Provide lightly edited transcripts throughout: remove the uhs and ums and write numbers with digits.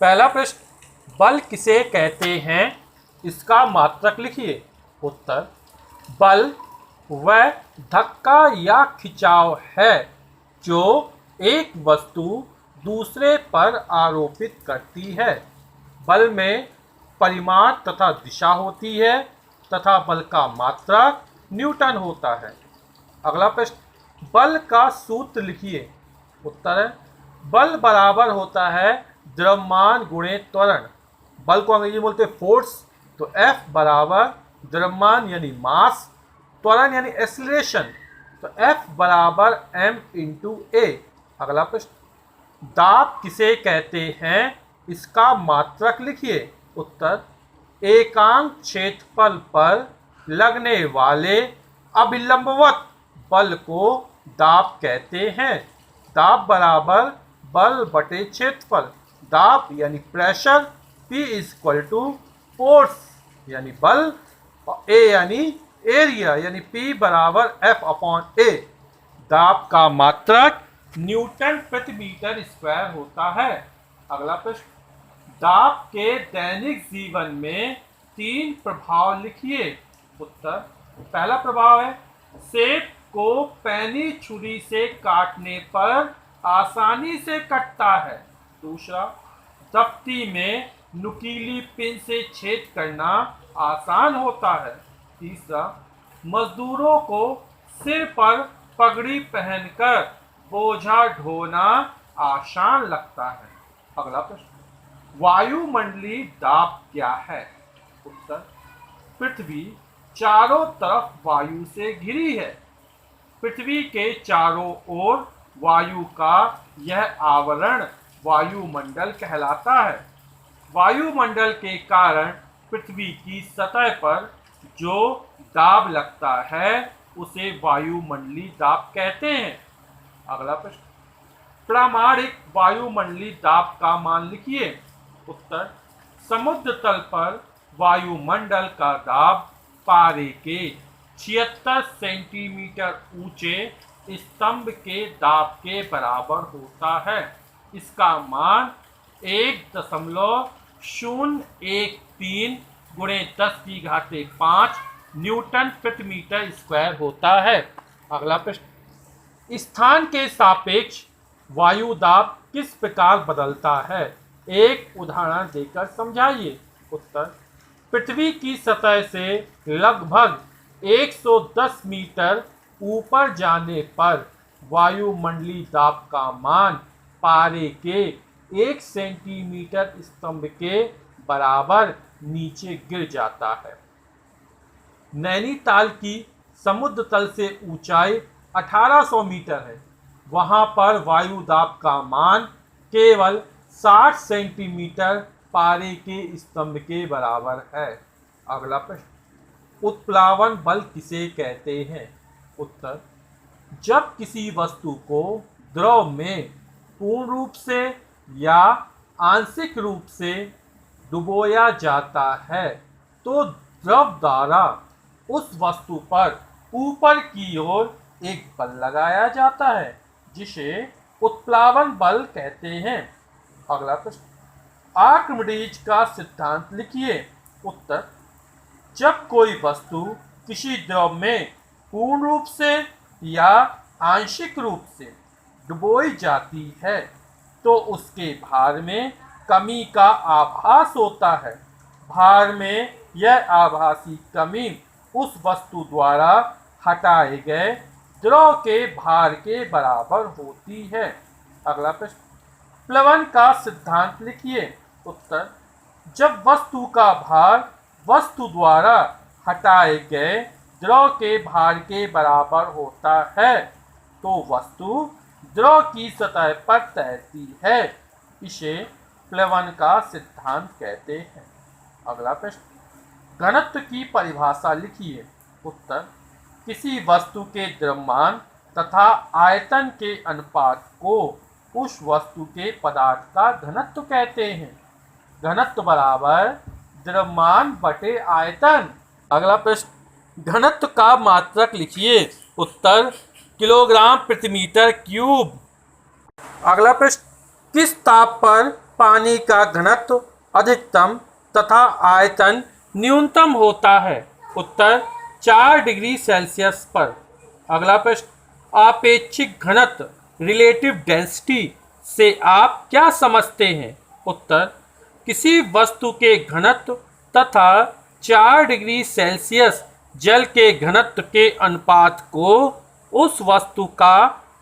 पहला प्रश्न, बल किसे कहते हैं, इसका मात्रक लिखिए। उत्तर, बल वह धक्का या खिंचाव है जो एक वस्तु दूसरे पर आरोपित करती है। बल में परिमाण तथा दिशा होती है तथा बल का मात्रक न्यूटन होता है। अगला प्रश्न, बल का सूत्र लिखिए। उत्तर है, बल बराबर होता है द्रव्यमान गुणे त्वरण। बल को अंग्रेजी में बोलते हैं फोर्स, तो F बराबर द्रव्यमान यानी मास, त्वरण यानी एक्सीलरेशन, तो F बराबर m इंटू ए। अगला प्रश्न, दाब किसे कहते हैं, इसका मात्रक लिखिए। उत्तर, एकांक क्षेत्रफल पर लगने वाले अभिलंबवत बल को दाब कहते हैं। दाब बराबर बल बटे क्षेत्रफल। दाब यानी pressure, P equal to force यानी बल, और A यानी एरिया यानी P बराबर F अपॉन A। दाब का मात्रक न्यूटन प्रति मीटर स्क्वायर होता है। अगला प्रश्न, दाब के दैनिक जीवन में 3 प्रभाव लिखिए। उत्तर, पहला प्रभाव है सेब को पैनी छुरी से काटने पर आसानी से कटता है। दूसरा, दफ्ती में नुकीली पिन से छेद करना आसान होता है। तीसरा, मजदूरों को सिर पर पगड़ी पहनकर बोझा ढोना आसान लगता है। अगला प्रश्न, वायुमंडलीय दाब क्या है। उत्तर, पृथ्वी चारों तरफ वायु से घिरी है। पृथ्वी के चारों ओर वायु का यह आवरण वायुमंडल कहलाता है। वायुमंडल के कारण पृथ्वी की सतह पर जो दाब लगता है उसे वायुमंडलीय दाब कहते हैं। अगला प्रश्न, प्रामाणिक वायुमंडलीय दाब का मान लिखिए। उत्तर, समुद्र तल पर वायुमंडल का दाब पारे के 76 सेंटीमीटर ऊंचे स्तंभ के दाब के बराबर होता है। इसका मान 1.013 गुणे 10⁵ न्यूटन प्रति मीटर स्क्वायर होता है। अगला प्रश्न, स्थान के सापेक्ष वायु दाब किस प्रकार बदलता है, एक उदाहरण देकर समझाइए। उत्तर, पृथ्वी की सतह से लगभग 110 मीटर ऊपर जाने पर वायुमंडलीय दाब का मान पारे के 1 सेंटीमीटर स्तंभ के बराबर नीचे गिर जाता है। नैनीताल की समुद्र तल से ऊंचाई 1800 मीटर है। वहां पर वायु दाब का मान केवल 60 सेंटीमीटर पारे के स्तंभ के बराबर है। अगला प्रश्न, उत्प्लावन बल किसे कहते हैं। उत्तर, जब किसी वस्तु को द्रव में पूर्ण रूप से या आंशिक रूप से डुबोया जाता है तो द्रव द्वारा उस वस्तु पर ऊपर की ओर एक बल लगाया जाता है जिसे उत्प्लावन बल कहते हैं। अगला प्रश्न, आर्किमिडीज का सिद्धांत लिखिए। उत्तर, जब कोई वस्तु किसी द्रव में पूर्ण रूप से या आंशिक रूप से डुबोई जाती है तो उसके भार में कमी का आभास होता है। भार में यह आभासी कमी उस वस्तु द्वारा हटाए गए द्रव के भार के बराबर होती है। अगला प्रश्न, प्लवन का सिद्धांत लिखिए। उत्तर, जब वस्तु का भार वस्तु द्वारा हटाए गए द्रव के भार के बराबर होता है तो वस्तु द्रव की सतह पर तैरती है। इसे प्लवन का सिद्धांत कहते हैं। अगला प्रश्न, घनत्व की परिभाषा लिखिए। उत्तर, किसी वस्तु के द्रव्यमान तथा आयतन के अनुपात को उस वस्तु के पदार्थ का घनत्व कहते हैं। घनत्व बराबर द्रव्यमान बटे आयतन। अगला प्रश्न, घनत्व का मात्रक लिखिए। उत्तर, किलोग्राम प्रति मीटर क्यूब। अगला प्रश्न, किस ताप पर पानी का घनत्व अधिकतम तथा आयतन न्यूनतम होता है? उत्तर 4 डिग्री सेल्सियस पर। अगला प्रश्न, आपेक्षिक घनत्व रिलेटिव डेंसिटी से आप क्या समझते हैं? उत्तर, किसी वस्तु के घनत्व तथा 4 डिग्री सेल्सियस जल के घनत्व के अनुपात को उस वस्तु का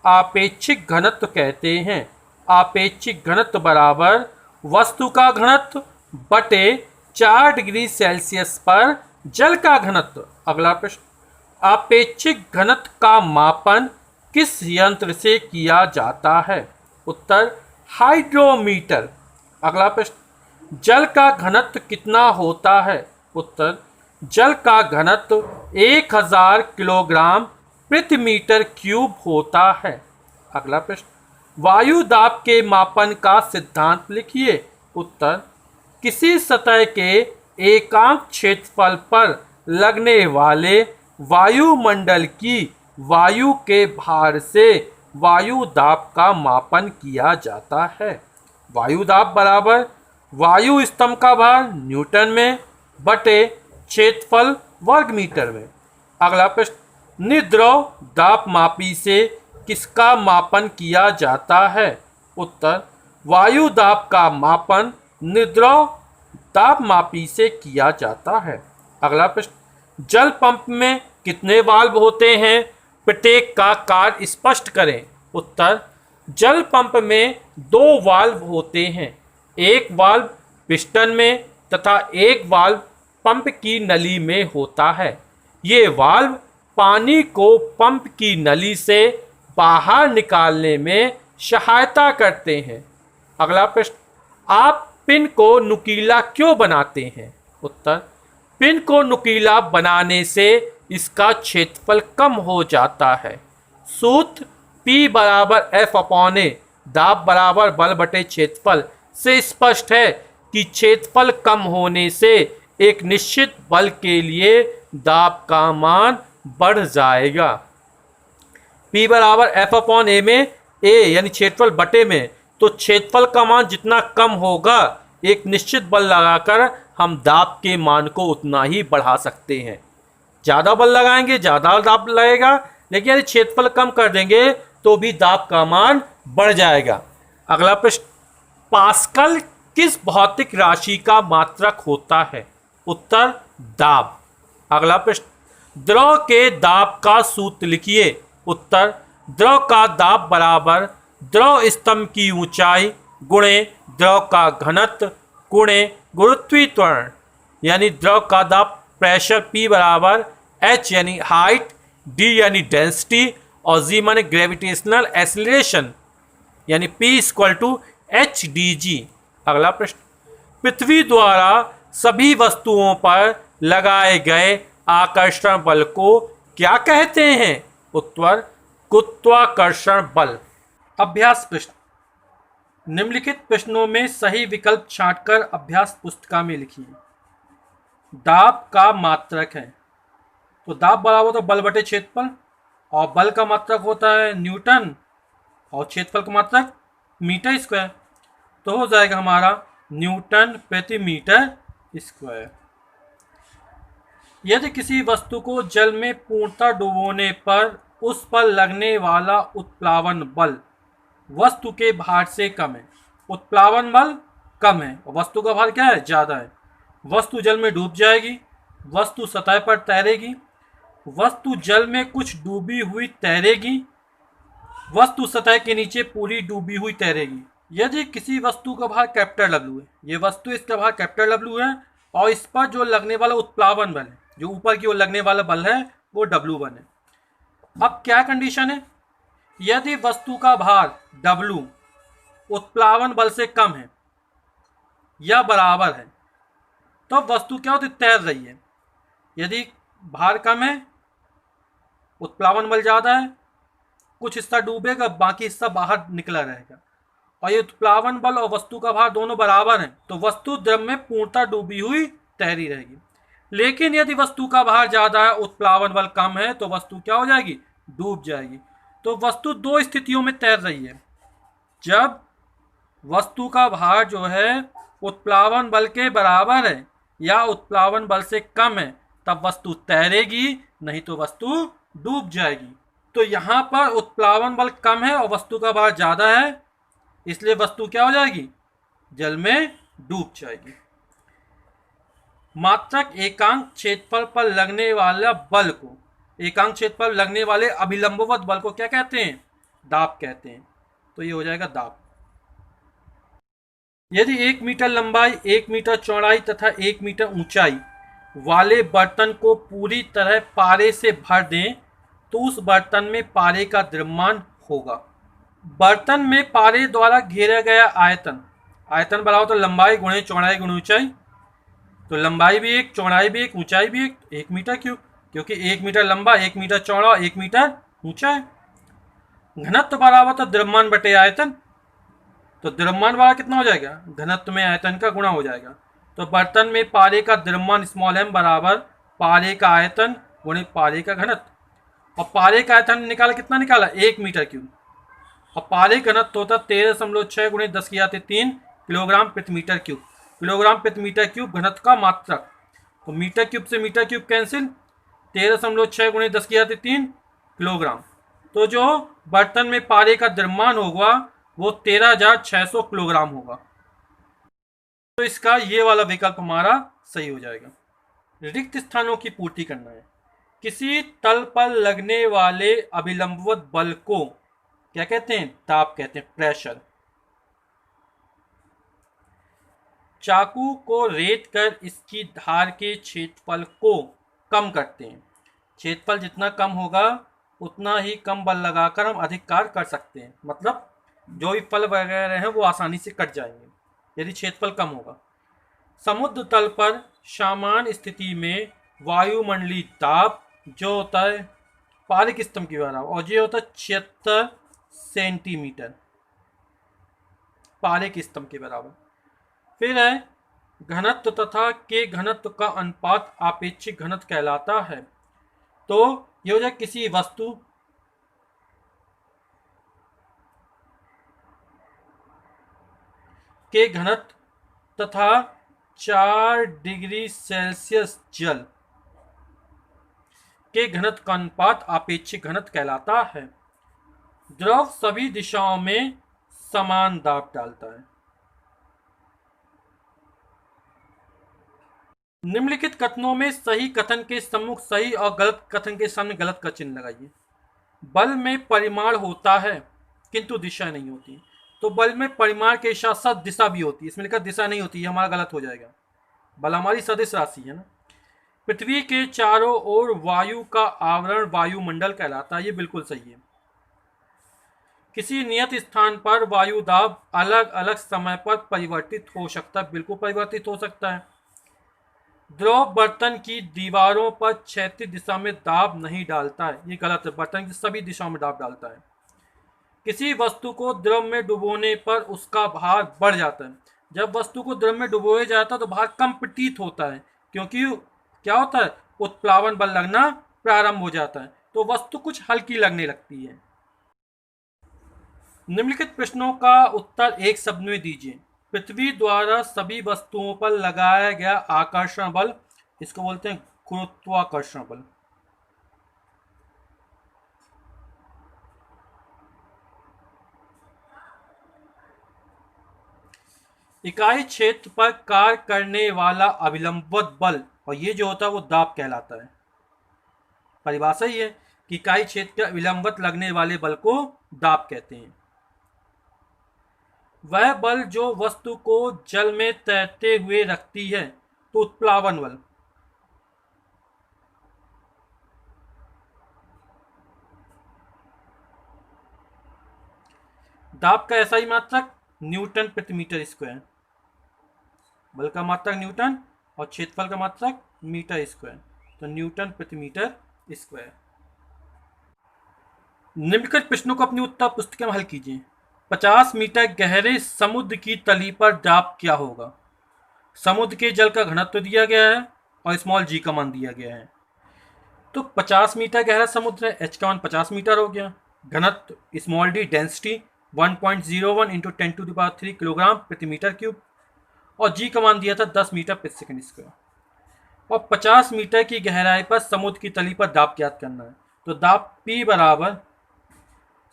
आपेक्षिक घनत्व कहते हैं। आपेक्षिक घनत्व बराबर वस्तु का घनत्व बटे 4 डिग्री सेल्सियस पर जल का घनत्व। अगला प्रश्न, आपेक्षिक घनत्व का मापन किस यंत्र से किया जाता है? उत्तर, हाइड्रोमीटर। अगला प्रश्न, जल का घनत्व कितना होता है? उत्तर, जल का घनत्व 1000 किलोग्राम प्रति मीटर क्यूब होता है। अगला प्रश्न, वायु दाब के मापन का सिद्धांत लिखिए। उत्तर, किसी सतह के एकांक क्षेत्रफल पर लगने वाले वायुमंडल की वायु के भार से वायु दाब का मापन किया जाता है। वायु दाब बराबर वायु स्तंभ का भार न्यूटन में बटे क्षेत्रफल वर्ग मीटर में। अगला प्रश्न, निद्रव दाब मापी से किसका मापन किया जाता है? उत्तर, वायु दाब का मापन निद्रव दाब मापी से किया जाता है। अगला प्रश्न, जल पंप में कितने वाल्व होते हैं? प्रत्येक का कार्य स्पष्ट करें। उत्तर, जल पंप में 2 वाल्व होते हैं, एक वाल्व पिस्टन में तथा एक वाल्व पंप की नली में होता है। ये वाल्व पानी को पंप की नली से बाहर निकालने में सहायता करते हैं। अगला प्रश्न, आप पिन को नुकीला क्यों बनाते हैं? उत्तर, पिन को नुकीला बनाने से इसका क्षेत्रफल कम हो जाता है। सूत्र P बराबर F/A, दाब बराबर बल बटे क्षेत्रफल से स्पष्ट है कि क्षेत्रफल कम होने से एक निश्चित बल के लिए दाब का मान बढ़ जाएगा। P बराबर F/A में A यानी क्षेत्रफल बटे में, तो क्षेत्रफल का मान जितना कम होगा एक निश्चित बल लगाकर हम दाब के मान को उतना ही बढ़ा सकते हैं। ज़्यादा बल लगाएंगे ज़्यादा दाब लगेगा, लेकिन यदि क्षेत्रफल कम कर देंगे तो भी दाब का मान बढ़ जाएगा। अगला प्रश्न, पास्कल किस भौतिक राशि का मात्रक होता है? उत्तर, दाब। अगला प्रश्न, द्रव के दाब का सूत्र लिखिए। उत्तर, द्रव का दाब बराबर द्रव स्तंभ की ऊंचाई गुणे द्रव का घनत्व गुणे गुरुत्वीय त्वरण, यानी द्रव का दाब प्रेशर P बराबर H यानी हाइट, D यानी डेंसिटी और G माने ग्रेविटेशनल एक्सीलरेशन, यानी P = HdG। अगला प्रश्न, पृथ्वी द्वारा सभी वस्तुओं पर लगाए गए आकर्षण बल को क्या कहते हैं? उत्तर, गुरुत्वाकर्षण बल। अभ्यास प्रश्न, निम्नलिखित प्रश्नों में सही विकल्प छांटकर अभ्यास पुस्तिका में लिखिए। दाब का मात्रक है, तो दाब बराबर तो बल बटे क्षेत्रफल, और बल का मात्रक होता है न्यूटन और क्षेत्रफल का मात्रक मीटर स्क्वायर, तो हो जाएगा हमारा न्यूटन प्रति मीटर स्क्वायर। यदि किसी वस्तु को जल में पूर्णतः डुबोने पर उस पर लगने वाला उत्प्लावन बल वस्तु के भार से कम है, उत्प्लावन बल कम है और वस्तु का भार क्या है? ज़्यादा है, वस्तु जल में डूब जाएगी, वस्तु सतह पर तैरेगी, वस्तु जल में कुछ डूबी हुई तैरेगी, वस्तु सतह के नीचे पूरी डूबी हुई तैरेगी। यदि किसी वस्तु का भार कैपिटल W है, ये वस्तु इसका भार कैपिटल W है और इस पर जो लगने वाला उत्प्लावन बल है, जो ऊपर की ओर लगने वाला बल है वो W1 है। अब क्या कंडीशन है? यदि वस्तु का भार W उत्प्लावन बल से कम है या बराबर है तो वस्तु क्या होती? तैर रही है। यदि भार कम है, उत्प्लावन बल ज़्यादा है, कुछ हिस्सा डूबेगा बाकी हिस्सा बाहर निकला रहेगा, और ये उत्प्लावन बल और वस्तु का भार दोनों बराबर हैं तो वस्तु द्रव में पूर्णतः डूबी हुई तैरी रहेगी। लेकिन यदि वस्तु का भार ज़्यादा है, उत्प्लावन बल कम है, तो वस्तु क्या हो जाएगी? डूब जाएगी। तो वस्तु 2 स्थितियों में तैर रही है। जब वस्तु का भार जो है उत्प्लावन बल के बराबर है या उत्प्लावन बल से कम है, तब वस्तु तैरेगी, नहीं तो वस्तु डूब जाएगी। तो यहाँ पर उत्प्लावन बल कम है और वस्तु का भार ज़्यादा है, इसलिए वस्तु क्या हो जाएगी, जल में डूब जाएगी। मात्रक एकांक क्षेत्रफल पर लगने वाला बल को, एकांक क्षेत्रफल पर लगने वाले अभिलंबवत बल को क्या कहते हैं, दाब कहते हैं। तो ये हो जाएगा दाब। यदि 1 मीटर लंबाई, 1 मीटर चौड़ाई तथा 1 मीटर ऊंचाई वाले बर्तन को पूरी तरह पारे से भर दें तो उस बर्तन में पारे का द्रव्यमान होगा। बर्तन में पारे द्वारा घेरा गया आयतन, आयतन बराबर तो लंबाई गुणे चौड़ाई गुणे ऊंचाई, तो लंबाई भी एक, चौड़ाई भी एक, ऊंचाई भी एक, 1 मीटर क्यूब, क्योंकि 1 मीटर लंबा, 1 मीटर चौड़ा, 1 मीटर ऊंचा है। घनत्व बराबर तो द्रव्यमान बटे आयतन, तो द्रव्यमान बराबर कितना हो जाएगा, घनत्व में आयतन का गुणा हो जाएगा। तो बर्तन में पारे का द्रव्यमान स्मॉल m बराबर पारे का आयतन गुणे पारे का घनत्व, और पारे का आयतन निकाला, कितना निकाला, 1 मीटर क्यूब, और पारे घनत्व होता 13.6 गुणे 10⁻³ किलोग्राम प्रति मीटर क्यूब, किलोग्राम प्रति मीटर क्यूब घनत्व का मात्रक। तो मीटर क्यूब से मीटर क्यूब कैंसिल, 13.6 गुणे 10⁻³ किलोग्राम। तो जो बर्तन में पारे का द्रव्यमान होगा वो 13,600 किलोग्राम होगा। तो इसका ये वाला विकल्प हमारा सही हो जाएगा। रिक्त स्थानों की पूर्ति करना है। किसी तल पर लगने वाले अभिलंबवत बल को क्या कहते हैं, दाब कहते हैं, प्रेशर। चाकू को रेत कर इसकी धार के क्षेत्रफल को कम करते हैं। क्षेत्रफल जितना कम होगा उतना ही कम बल लगाकर हम अधिक कार्य कर सकते हैं, मतलब जो भी फल वगैरह हैं वो आसानी से कट जाएंगे यदि क्षेत्रफल कम होगा। समुद्र तल पर सामान्य स्थिति में वायुमंडलीय दाब जो होता है पारिक स्तंभ के बराबर, और ये होता है 76 सेंटीमीटर पारिक स्तंभ के बराबर। फिर है घनत्व तथा के घनत्व का अनुपात आपेक्षिक घनत्व कहलाता है। तो ये हो जाए किसी वस्तु के घनत्व तथा 4 डिग्री सेल्सियस जल के घनत्व का अनुपात आपेक्षिक घनत्व कहलाता है। द्रव सभी दिशाओं में समान दाब डालता है। निम्नलिखित कथनों में सही कथन के सम्मुख सही और गलत कथन के सामने गलत का चिन्ह लगाइए। बल में परिमाण होता है किंतु दिशा नहीं होती। तो बल में परिमाण के साथ साथ दिशा भी होती है, इसमें लिखा दिशा नहीं होती, ये हमारा गलत हो जाएगा। बल हमारी सदिश राशि है ना। पृथ्वी के चारों ओर वायु का आवरण वायुमंडल कहलाता है, ये बिल्कुल सही है। किसी नियत स्थान पर वायु दाब अलग अलग समय पर परिवर्तित हो सकता है, बिल्कुल परिवर्तित हो सकता है। द्रव बर्तन की दीवारों पर क्षैतिज दिशा में दाब नहीं डालता है, ये गलत है, बर्तन की सभी दिशाओं में दाब डालता है। किसी वस्तु को द्रव में डुबोने पर उसका भार बढ़ जाता है। जब वस्तु को द्रव में डुबोया जाता है तो भार कम प्रतीत होता है, क्योंकि क्या होता है, उत्प्लावन बल लगना प्रारंभ हो जाता है, तो वस्तु कुछ हल्की लगने लगती है। निम्नलिखित प्रश्नों का उत्तर एक शब्द में दीजिए। पृथ्वी द्वारा सभी वस्तुओं पर लगाया गया आकर्षण बल, इसको बोलते हैं गुरुत्वाकर्षण बल। इकाई क्षेत्र पर कार्य करने वाला अभिलंबवत बल, और ये जो होता है वो दाब कहलाता है। परिभाषा ही है कि इकाई क्षेत्र के अभिलंबवत लगने वाले बल को दाब कहते हैं। वह बल जो वस्तु को जल में तैरते हुए रखती है, तो उत्प्लावन बल। दाब का ऐसा ही मात्रक न्यूटन प्रति मीटर स्क्वायर। बल का मात्रक न्यूटन और क्षेत्रफल का मात्रक मीटर स्क्वायर, तो न्यूटन प्रति मीटर स्क्वायर। निम्नलिखित प्रश्नों को अपनी उत्तर पुस्तिका में हल कीजिए। 50 मीटर गहरे समुद्र की तली पर दाब क्या होगा। समुद्र के जल का घनत्व दिया गया है और स्मॉल जी का मान दिया गया है। तो 50 मीटर गहरा समुद्र है, एच का मान 50 मीटर हो गया। घनत्व small D density 1.01 into 10⁻³ kilogram प्रति मीटर क्यूब, और जी का मान दिया था 10 मीटर प्रति सेकंड स्क्वायर, और 50 मीटर की गहराई पर समुद्र की तली पर दाब ज्ञात करना है। तो दाब P बराबर,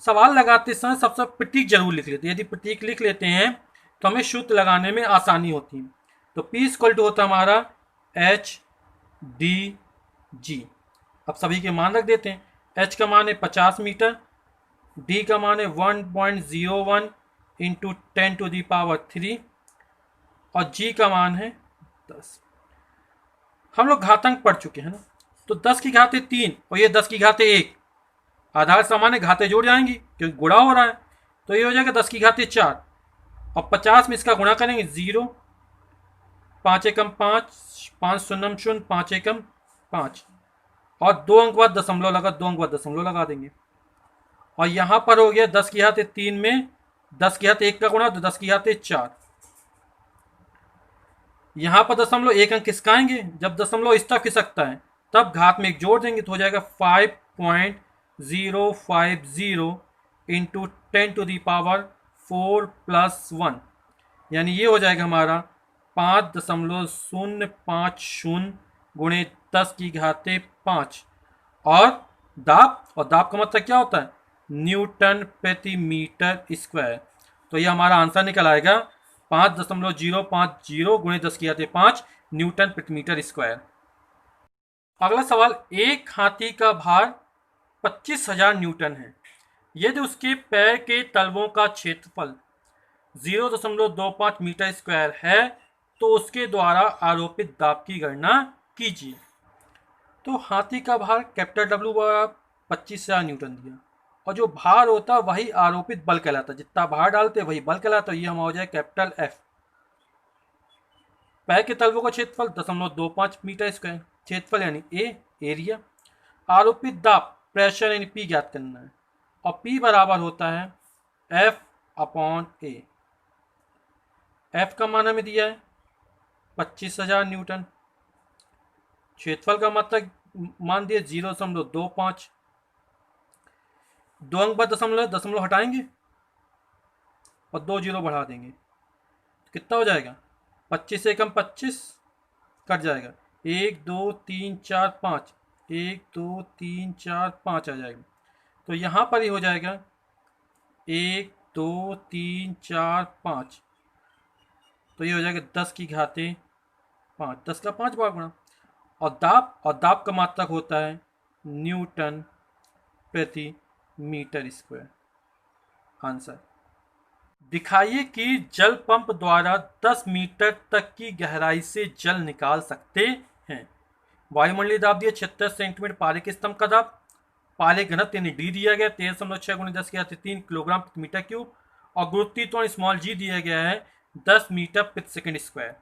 सवाल लगाते समय सबसे प्रतीक जरूर लिख लेते हैं, यदि प्रतीक लिख लेते हैं तो हमें सूत्र लगाने में आसानी होती है। तो P इक्वल टू होता है हमारा HDG। अब सभी के मान रख देते हैं। H का मान है 50 मीटर, D का मान है 1.01 इंटू 10⁻³ और G का मान है 10। हम लोग घातांक पढ़ चुके हैं ना, तो 10 की घाते 3 और ये 10 की घाते 1, आधार समान है, घाते जुड़ जाएंगी क्योंकि गुणा हो रहा है, तो ये हो जाएगा 10 की घाते 4, और 50 में इसका गुणा करेंगे 0, 5 एकम 5, 5 शून्यम 0, 5 एकम 5, और 2 अंक बाद दशमलव लगा, 2 अंक बाद दशमलव लगा देंगे। और यहाँ पर हो गया 10 की घाते 3 में 10 की घाते 1 का गुणा, तो 10 की घाते 4। यहाँ पर दशमलव 1 अंक खिसकाएंगे, जब दशमलव इस तरफ खिसकता है तब घात में 1 जोड़ देंगे, तो हो जाएगा 5.050 इंटू 10⁻4 + 1, यानी ये हो जाएगा हमारा 5.050 गुणे 10 की घाते 5, और दाब का मतलब क्या होता है, न्यूटन प्रति मीटर स्क्वायर। तो ये हमारा आंसर निकल आएगा 5.050 गुणे 10 की घाते 5 न्यूटन प्रति मीटर स्क्वायर। अगला सवाल, एक हाथी का भार 25,000 न्यूटन है, यदि उसके पैर के तलवों का क्षेत्रफल 0.25 मीटर स्क्वायर है तो उसके द्वारा आरोपित दाब की गणना कीजिए। तो हाथी का भार कैपिटल डब्ल्यू 25,000 न्यूटन दिया, और जो भार होता है वही आरोपित बल कहलाता है, जितना भार डालते वही बल कहलाता है। ये हम हो जाए कैपिटल F। पैर के तलवों का क्षेत्रफल 0.25 मीटर स्क्वायर, क्षेत्रफल यानी A, एरिया। आरोपित दाब प्रेशर यानी P ज्ञात करना है, और P बराबर होता है F/A। F का मान हमें दिया है 25,000 न्यूटन, क्षेत्रफल का मतलब मान दिया 0.25, 2 अंक बाद दशमलव हटाएंगे और 2 जीरो बढ़ा देंगे, तो कितना हो जाएगा, 25 से कम 25 कट जाएगा, 1 2 3 4 5, 1 2 3 4 5 आ जाएगा। तो यहाँ पर ही हो जाएगा 1 2 3 4 5, तो ये हो जाएगा 10 की घाते 5, 10 का 5 बार गुणा, और दाब का मात्रक होता है न्यूटन प्रति मीटर स्क्वायर। आंसर, दिखाइए कि जल पंप द्वारा 10 मीटर तक की गहराई से जल निकाल सकते हैं। वायुमंडलीय दाब दिया 76 सेंटीमीटर, पारे के स्तंभ का दाब, पारे घनत्व यानी डी दिया गया 13.6 गुणे 10 की घाते 3 किलोग्राम प्रति मीटर क्यूब, और गुरुत्वीय त्वरण स्मॉल जी दिया गया है 10 मीटर प्रति सेकंड स्क्वायर।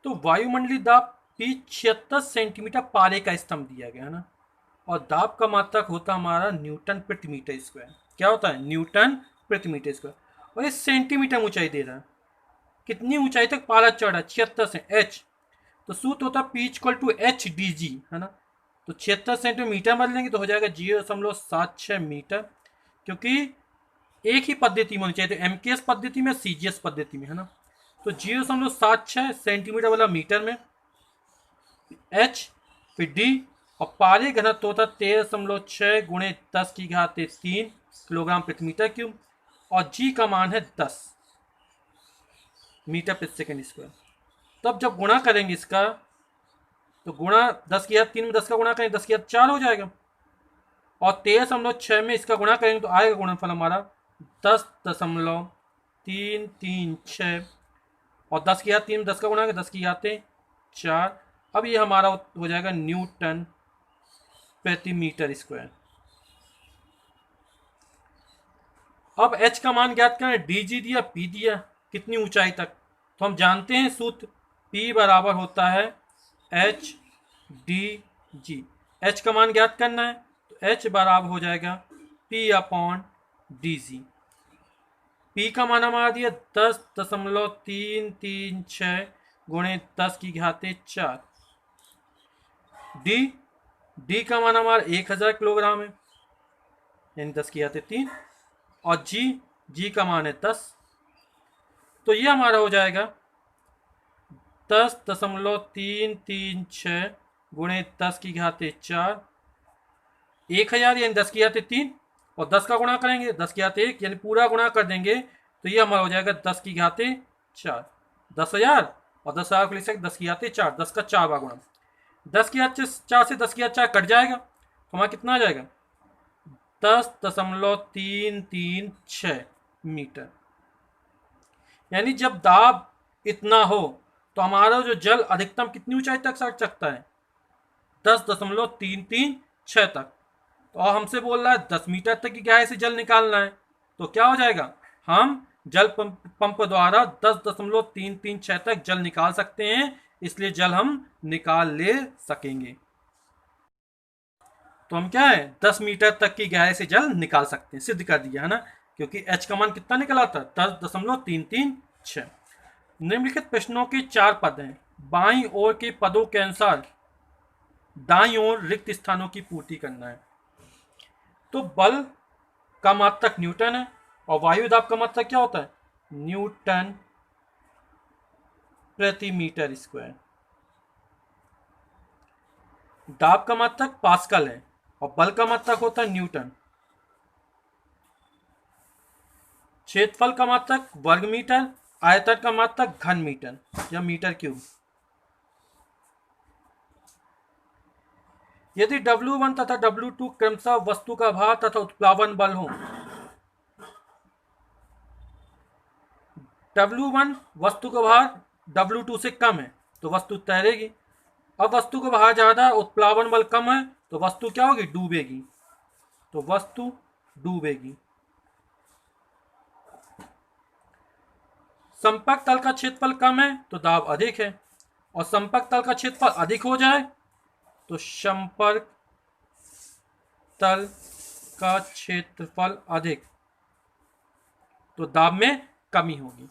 तो वायुमंडलीय दाब P 76 सेंटीमीटर, पारे का स्तंभ दिया गया है ना, और दाब का मात्रक होता है हमारा न्यूटन प्रति मीटर स्क्वायर। क्या होता है, न्यूटन प्रति मीटर स्क्वायर, और ये सेंटीमीटर ऊंचाई दे रहा है, कितनी ऊंचाई तक पारा चढ़ रहा है, 76 से H, तो सूत्र होता है P = HDG है ना, तो 76 सेंटीमीटर बदल लेंगे तो हो जाएगा 0.76 मीटर, क्योंकि एक ही पद्धति में होनी चाहिए, तो MKS पद्धति में, CGS पद्धति में है ना, तो 0.76 सेंटीमीटर वाला मीटर में H, फिर D, और पारे घनत्व होता 13.6 गुणे 10 की घाते 3 किलोग्राम प्रति मीटर क्यूब, और G का मान है 10 मीटर प्रति सेकंड स्क्वायर। तब जब गुणा करेंगे इसका, तो गुणा 10 की घात 3 में 10 का गुणा करेंगे 10 की घात 4 हो जाएगा, और 13.6 में इसका गुणा करेंगे तो आएगा गुणनफल हमारा 10.336, और 10 की घात 3 में 10 का गुणा करेंगे 10 की घाते 4। अब ये हमारा हो जाएगा न्यूटन प्रति मीटर स्क्वायर। अब H का मान ज्ञात करें, DG दिया, P दिया, कितनी ऊंचाई तक, तो हम जानते हैं सूत्र P बराबर होता है HDG। H का मान ज्ञात करना है तो H बराबर हो जाएगा P/DG। P का मान हमारा दिया 10.336 गुणे 10 की घाते 4। D का मान हमारा 1000 किलोग्राम है, यानी 10 की घाते 3, और G जी का मान है 10, तो ये हमारा हो जाएगा 10.336 गुणे 10⁴ 1000, यानी 10⁻³ और 10 का गुणा करेंगे 10⁻1 यानी पूरा गुणा कर देंगे तो ये हमारा हो जाएगा 10⁻4, 10,000 और 10,000 को लिख सकते 10⁻4, 10 का 4 बार गुणा, 10⁻4 से 10⁻4 कट जाएगा तो हमारा कितना आ जाएगा 10.336 मीटर। यानी जब दाब इतना हो तो हमारा जो जल अधिकतम कितनी ऊंचाई तक सट सकता है 10.336 तक। तो हमसे बोल रहा है 10 मीटर तक की गहराई से जल निकालना है, तो क्या हो जाएगा हम जल पंप द्वारा 10.336 तक जल निकाल सकते हैं, इसलिए जल हम निकाल ले सकेंगे। तो हम क्या है 10 मीटर तक की गहराई से जल निकाल सकते हैं, सिद्ध कर दिया है ना, क्योंकि h का मान कितना निकला था 10.336। निम्नलिखित प्रश्नों के 4 पद हैं, बाईं ओर के पदों के अनुसार दाईं ओर रिक्त स्थानों की पूर्ति करना है। तो बल का मात्रक न्यूटन है और वायु दाब का मात्रक क्या होता है न्यूटन प्रति मीटर स्क्वायर। दाब का मात्रक पास्कल है और बल का मात्रक होता है न्यूटन। क्षेत्रफल का मात्रक वर्ग मीटर, आयतन का मात्रक घन मीटर या मीटर क्यूब। यदि W1 तथा W2 क्रमशः वस्तु का भार तथा उत्प्लावन बल हो, W1 वस्तु का भार W2 से कम है तो वस्तु तैरेगी। अब वस्तु का भार ज्यादा है, उत्प्लावन बल कम है तो वस्तु क्या होगी डूबेगी, तो वस्तु डूबेगी। संपर्क तल का क्षेत्रफल कम है तो दाब अधिक है, और संपर्क तल का क्षेत्रफल अधिक हो जाए तो संपर्क तल का क्षेत्रफल अधिक तो दाब में कमी होगी।